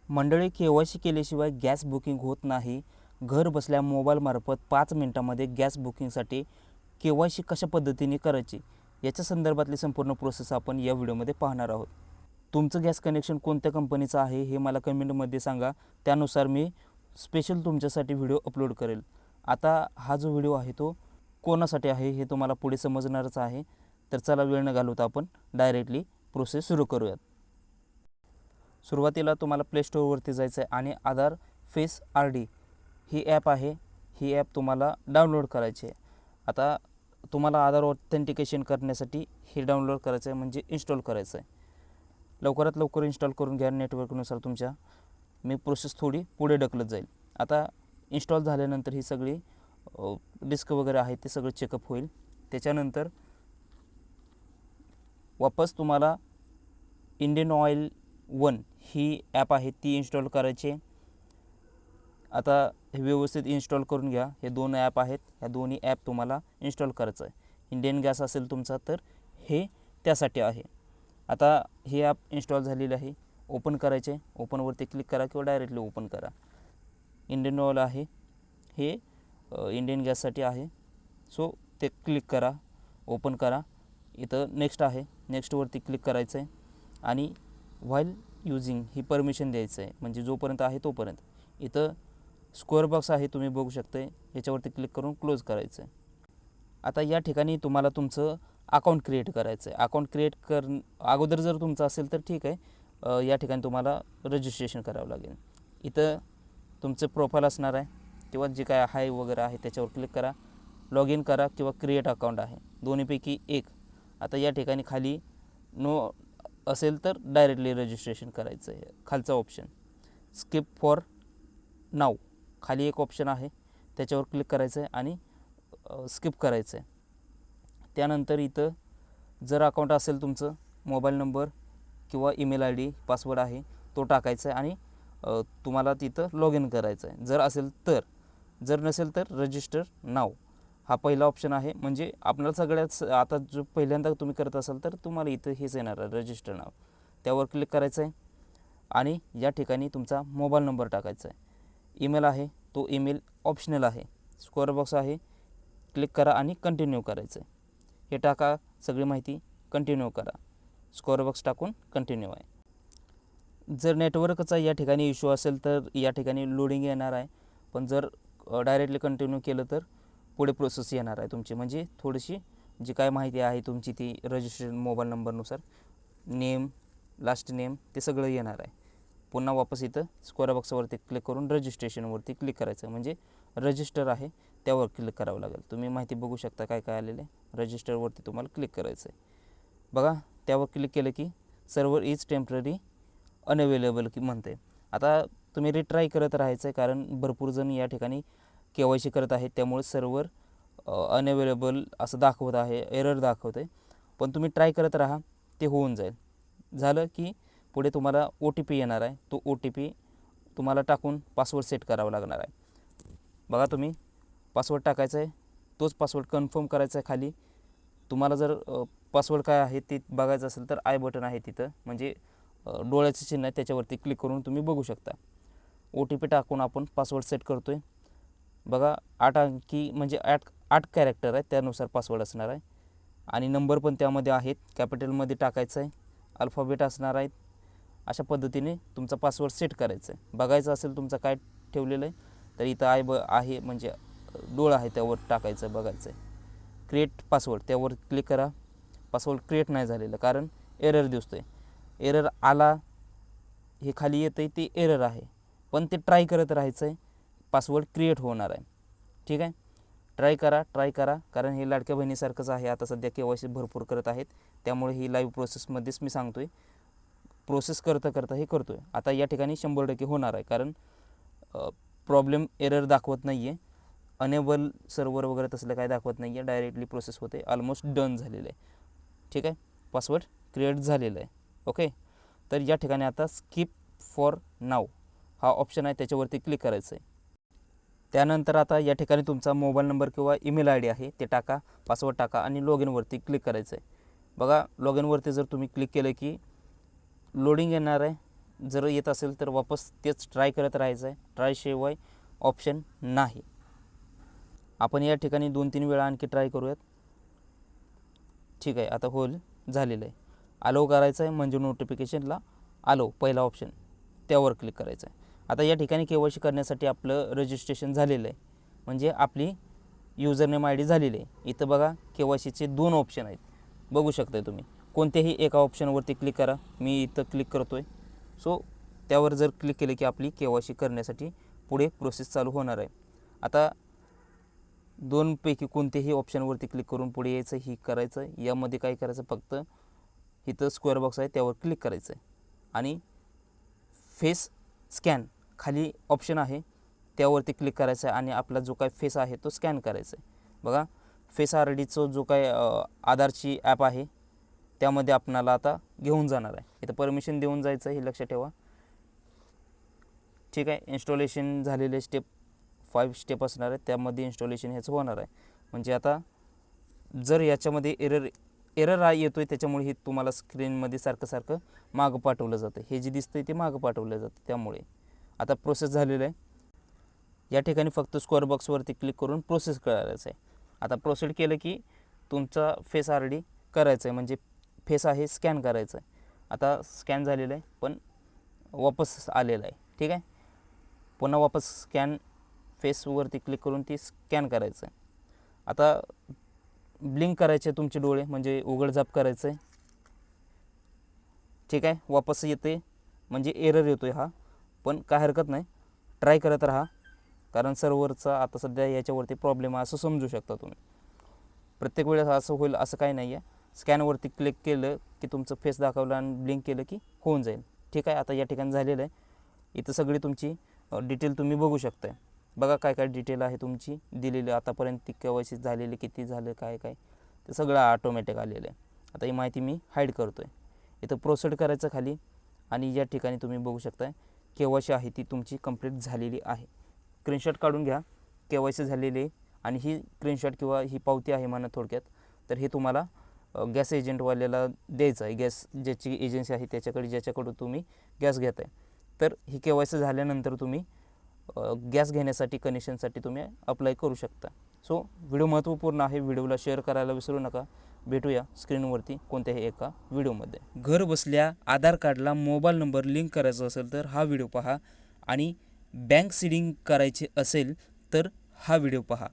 मंडळी, KYC केल्याशिवाय gas booking होत नाही. घर बसल्या मोबाईलमार्फत 5 मिनिटांमध्ये गॅस बुकिंगसाठी KYC कशा पद्धतीने करायची याच्या संदर्भातली संपूर्ण प्रोसेस आपण या व्हिडिओमध्ये पाहणार आहोत. तुमचं गॅस कनेक्शन कोणत्या कंपनीचं आहे हे मला कमेंटमध्ये सांगा, त्यानुसार मी स्पेशल तुमच्यासाठी व्हिडिओ अपलोड करेल. आता हा जो व्हिडिओ आहे तो कोणासाठी आहे हे तुम्हाला पुढे समजणारच आहे. तर चला वेळ न घालवता आपण डायरेक्टली प्रोसेस सुरू करूयात. सुरुवातीला तुम्हाला प्ले स्टोअरवरती जायचं आहे आणि आधार फेस RD ही ॲप आहे. ही ॲप तुम्हाला डाउनलोड करायची आहे. आता तुम्हाला आधार ऑथेंटिकेशन करण्यासाठी हे डाउनलोड करायचं आहे, म्हणजे इन्स्टॉल करायचं आहे. लवकरात लवकर इन्स्टॉल करून घ्या नेटवर्कनुसार तुमच्या. मी प्रोसेस थोडी पुढे ढकलत जाईल. आता इन्स्टॉल झाल्यानंतर ही सगळी डिस्क वगैरे आहे ते सगळं चेकअप होईल. त्याच्यानंतर वापस तुम्हाला इंडियन ऑइल 1 ही ॲप आहे ती इन्स्टॉल करायची. आता हे व्यवस्थित इन्स्टॉल करून घ्या. हे 2 ॲप आहेत, ह्या दोन्ही ॲप तुम्हाला इन्स्टॉल करायचं आहे. इंडियन गॅस असेल तुमचा तर हे त्यासाठी आहे. आता हे ॲप इन्स्टॉल झालेले आहे. ओपन करायचे. ओपनवरती क्लिक करा किंवा डायरेक्टली ओपन करा. इंडियन ऑइल आहे, हे इंडियन गॅससाठी आहे. सो ते क्लिक करा, ओपन करा. इथं नेक्स्ट आहे, नेक्स्टवरती क्लिक करायचं आहे आणि व्हाईल यूजिंग ही परमिशन द्यायचं आहे, म्हणजे जोपर्यंत आहे तोपर्यंत. इथं स्क्वेअर बॉक्स आहे, तुम्ही बघू शकता, याच्यावरती क्लिक करून क्लोज करायचं आहे. आता या ठिकाणी तुम्हाला तुमचं अकाउंट क्रिएट करायचं आहे. अकाउंट क्रिएट अगोदर जर तुमचं असेल तर ठीक आहे. या ठिकाणी तुम्हाला रजिस्ट्रेशन करावं लागेल. इथं तुमचं प्रोफाईल असणार आहे किंवा जे काय आहे वगैरे आहे त्याच्यावर क्लिक करा. लॉग इन करा किंवा क्रिएट अकाउंट आहे, दोन्हीपैकी एक. आता या ठिकाणी खाली नो असेल तर डायरेक्टली रजिस्ट्रेशन करायचं आहे. खालचा ऑप्शन स्किप फॉर नाव, खाली एक ऑप्शन आहे त्याच्यावर क्लिक करायचं आहे आणि स्किप करायचं आहे. त्यानंतर इथं जर अकाउंट असेल तुमचं, मोबाईल नंबर किंवा ईमेल ID पासवर्ड आहे तो टाकायचा आहे आणि तुम्हाला तिथं लॉग इन करायचं आहे जर असेल तर. जर नसेल तर रजिस्टर नाव हा पहिला ऑप्शन आहे. म्हणजे आपल्याला सगळ्यात आता जो पहिल्यांदा तुम्ही करत असाल तर तुम्हाला इथं हेच येणार आहे, रजिस्टर नाव. त्यावर क्लिक करायचं आहे आणि या ठिकाणी तुमचा मोबाईल नंबर टाकायचा आहे. ईमेल आहे तो ईमेल ऑप्शनल आहे. स्क्वेअर बॉक्स आहे, क्लिक करा आणि कंटिन्यू करायचं आहे. हे टाका सगळी माहिती, कंटिन्यू करा. स्क्वेअर बॉक्स टाकून कंटिन्यू आहे. जर नेटवर्कचा या ठिकाणी इश्यू असेल तर या ठिकाणी लोडिंग येणार आहे, पण जर डायरेक्टली कंटिन्यू केलं तर पुढे प्रोसेस येणार आहे तुमची. म्हणजे थोडीशी जी काय माहिती आहे तुमची ती रजिस्ट्रेशन मोबाईल नंबरनुसार, नेम, लास्ट नेम ते सगळं येणार आहे. पुन्हा वापस इथं स्क्वेअर बॉक्सवरती क्लिक करून रजिस्ट्रेशनवरती क्लिक करायचं, म्हणजे रजिस्टर आहे त्यावर क्लिक करावं लागेल. तुम्ही माहिती बघू शकता काय काय आलेलं आहे. रजिस्टरवरती तुम्हाला क्लिक करायचं आहे. बघा, त्यावर क्लिक केलं की सर्व्हर इज टेम्पररी अनअवेलेबल की म्हणते. आता तुम्ही रिट्राय करत राहायचं आहे, कारण भरपूर जण या ठिकाणी KYC करत आहेत, त्यामुळे सर्व्हर अनअवेलेबल असं दाखवत आहे, एरर दाखवत आहे. पण तुम्ही ट्राय करत राहा, ते होऊन जाईल. झालं की पुढे तुम्हाला OTP येणार आहे. तो OTP तुम्हाला टाकून पासवर्ड सेट करावा लागणार आहे. बघा, तुम्ही पासवर्ड टाकायचा आहे, तोच पासवर्ड कन्फर्म करायचा आहे. खाली तुम्हाला जर पासवर्ड काय आहे ते बघायचं असेल तर आय बटन आहे तिथं, म्हणजे डोळ्याचं चिन्ह आहे, त्याच्यावरती क्लिक करून तुम्ही बघू शकता. OTP टाकून आपण पासवर्ड सेट करतो आहे. बघा, 8 अंकी म्हणजे 8 कॅरेक्टर आहेत, त्यानुसार पासवर्ड असणार आहे. आणि नंबर पण त्यामध्ये आहेत, कॅपिटलमध्ये टाकायचं आहे, अल्फाबेट असणार आहेत. अशा पद्धतीने तुमचा पासवर्ड सेट करायचा आहे. बघायचं असेल तुमचं काय ठेवलेलं आहे तर इथं आहे, म्हणजे डोळा आहे त्यावर टाकायचं, बघायचं आहे. क्रिएट पासवर्ड त्यावर क्लिक करा. पासवर्ड क्रिएट नाही झालेलं कारण एरर दिसतो आहे. एरर आला, हे खाली येतं आहे ते एरर आहे, पण ते ट्राय करत राहायचं आहे, पासवर्ड क्रिएट होणार आहे. ठीक आहे, ट्राय करा, कारण हे लाडक्या बहिणीसारखंच आहे. आता सध्या KYC भरपूर करत आहेत, त्यामुळे ही लाईव्ह प्रोसेसमध्येच मी सांगतो आहे. प्रोसेस करता हे करतो आहे. आता या ठिकाणी 100% होणार आहे, कारण प्रॉब्लेम एरर दाखवत नाही आहे, अनेबल सर्व्हर वगैरे तसलं काय दाखवत नाही आहे. डायरेक्टली प्रोसेस होते, ऑलमोस्ट डन झालेलं आहे. ठीक आहे, पासवर्ड क्रिएट झालेलं आहे. ओके, तर या ठिकाणी आता स्किप फॉर नाव हा ऑप्शन आहे, त्याच्यावरती क्लिक करायचं आहे. त्यानंतर आता या ठिकाणी तुमचा मोबाईल नंबर किंवा ईमेल ID आहे ते टाका, पासवर्ड टाका आणि लॉग इनवरती क्लिक करायचं आहे. बघा, लॉग इनवरती जर तुम्ही क्लिक केलं की लोडिंग येणार आहे, जर येत असेल तर वापस तेच ट्राय करत राहायचं आहे. ट्रायशिवाय ऑप्शन नाही. आपण या ठिकाणी 2-3 वेळा आणखी ट्राय करूयात. ठीक आहे, आता होल झालेलं आहे. अलाउ करायचं आहे म्हणजे नोटिफिकेशनला अलाउ पहिला ऑप्शन त्यावर क्लिक करायचं आहे. आता या ठिकाणी KYC करण्यासाठी आपलं रजिस्ट्रेशन झालेलं आहे, म्हणजे आपली युजरनेम ID झालेली आहे. इथं बघा KYCचे 2 ऑप्शन आहेत, बघू शकताय तुम्ही. कोणत्याही एका ऑप्शनवरती क्लिक करा. मी इथं क्लिक करतो आहे. सो त्यावर जर क्लिक केलं की आपली KYC करण्यासाठी पुढे प्रोसेस चालू होणार आहे. आता 2पैकी कोणत्याही ऑप्शनवरती क्लिक करून पुढे यायचं, ही करायचं. यामध्ये काय करायचं, फक्त इथं स्क्वेअर बॉक्स आहे त्यावर क्लिक करायचं आहे आणि फेस स्कॅन खाली ऑप्शन आहे त्यावरती क्लिक करायचं आहे आणि आपला जो काय फेस आहे तो स्कॅन करायचा आहे. बघा फेस RDचं जो काय आधारची ॲप आहे त्यामध्ये आपणाला आता घेऊन जाणार आहे. इथं परमिशन देऊन जायचं आहे, हे लक्षात ठेवा. ठीक आहे, इन्स्टॉलेशन झालेले स्टेप 5 स्टेप असणार आहे, त्यामध्ये इन्स्टॉलेशन ह्याचं होणार आहे. म्हणजे आता जर याच्यामध्ये एरर येतो आहे त्याच्यामुळे हे तुम्हाला स्क्रीनमध्ये सारखं मागं पाठवलं जातं. हे जे दिसतं आहे ते मागं पाठवलं जातं. त्यामुळे आता प्रोसेस झालेलं आहे. या ठिकाणी फक्त स्क्वेअर बॉक्सवरती क्लिक करून प्रोसेस करायचं आहे. आता प्रोसीड केलं की तुमचा फेस RD करायचं आहे, म्हणजे फेस आहे स्कॅन करायचं आहे. आता स्कॅन झालेलं आहे पण वापस आलेलं आहे. ठीक आहे, पुन्हा वापस स्कॅन फेसवरती क्लिक करून ती स्कॅन करायचं आहे. आता ब्लिंक करायचे तुमचे डोळे, म्हणजे उघडझाप करायचं आहे. ठीक आहे, वापस येते म्हणजे एरर येतो आहे हा, पण काय हरकत नाही, ट्राय करत राहा. कारण सर्व्हरचा आता सध्या याच्यावरती प्रॉब्लेम आहे असं समजू शकता तुम्ही. प्रत्येक वेळेस असं होईल असं काही नाही आहे. स्कॅनवरती क्लिक केलं की तुमचं फेस दाखवलं आणि ब्लिंक केलं की होऊन जाईल. ठीक आहे, आता या ठिकाणी झालेलं आहे. इथं सगळी तुमची डिटेल तुम्ही बघू शकताय. बघा काय काय डिटेल आहे तुमची दिलेली आतापर्यंत, ती KYC झालेली किती झालं काय ते सगळं ऑटोमॅटिक आलेलं आहे. आता ही माहिती मी हाईड करतो आहे. इथं प्रोसीड करायचं खाली आणि या ठिकाणी तुम्ही बघू शकताय KYC आहे ती तुमची कंप्लीट झालेली आहे. स्क्रीनशॉट काढून घ्या, KYC झालेली आहे. आणि ही स्क्रीनशॉट किंवा ही पावती आहे म्हणा थोडक्यात, तर हे तुम्हाला गॅस एजंटवाल्याला द्यायचं आहे. गॅस ज्याची एजन्सी आहे त्याच्याकडे, ज्याच्याकडून तुम्ही गॅस घेत आहे. तर ही KYC झाल्यानंतर तुम्ही गॅस घेण्यासाठी कनेक्शनसाठी तुम्ही अप्लाय करू शकता. सो व्हिडिओ महत्त्वपूर्ण आहे, व्हिडिओला शेअर करायला विसरू नका. भेटूया स्क्रीनवरती कोणत्याही एका व्हिडिओमध्ये. घर बसल्या आधार कार्डला मोबाईल नंबर लिंक करायचा असेल तर हा व्हिडिओ पहा, आणि बँक सीडिंग करायचे असेल तर हा व्हिडिओ पहा.